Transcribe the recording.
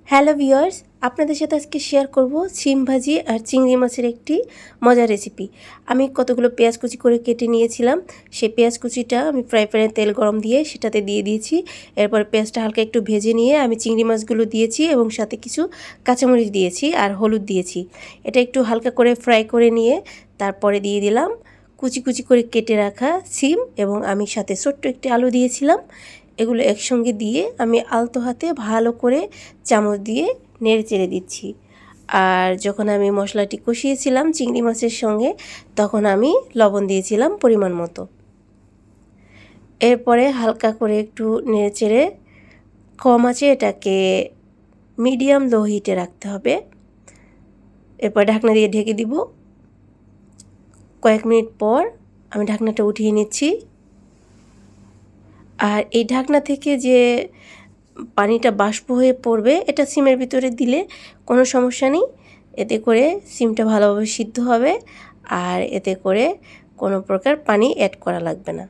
Hello viewers, আপনাদের সাথে আজকে শেয়ার করব সিম ভাজি আর চিংড়ি মাছের একটি মজার রেসিপি। আমি কতগুলো পেঁয়াজ কুচি করে কেটে নিয়েছিলাম। সেই পেঁয়াজ কুচিটা আমি ফ্রাই প্যানে তেল গরম দিয়ে সেটাতে দিয়ে দিয়েছি। এরপর পেঁয়াজটা হালকা একটু ভেজে নিয়ে আমি চিংড়ি মাছগুলো দিয়েছি এবং সাথে কিছু কাঁচামরিচ দিয়েছি আর হলুদ দিয়েছি। এটা একটু হালকা করে ফ্রাই করে নিয়ে তারপরে দিয়ে দিলাম কুচি কুচি করে কেটে রাখা সিম এবং আমি সাথে ছোট্ট একটি আলু দিয়েছিলাম। এগুলো একসঙ্গে দিয়ে আমি আলতো হাতে ভালো করে চামচ দিয়ে নেড়ে চেড়ে দিচ্ছি। আর যখন আমি মশলাটি কষিয়েছিলাম চিংড়ি মাছের সঙ্গে, তখন আমি লবণ দিয়েছিলাম পরিমাণ মতো। এরপরে হালকা করে একটু নেড়ে চেড়ে কম আঁচে এটাকে মিডিয়াম লো হিটে রাখতে হবে। এরপর ঢাকনা দিয়ে ঢেকে দিব। কয়েক মিনিট পর আমি ঢাকনাটা উঠিয়ে নিচ্ছি। আর এই ঢাকনা থেকে যে পানিটা বাষ্প হয়ে পড়বে, এটা সিমের ভিতরে দিলে কোনো সমস্যা নেই। এতে করে সিমটা ভালোভাবে সিদ্ধ হবে আর এতে করে কোনো প্রকার পানি অ্যাড করা লাগবে না।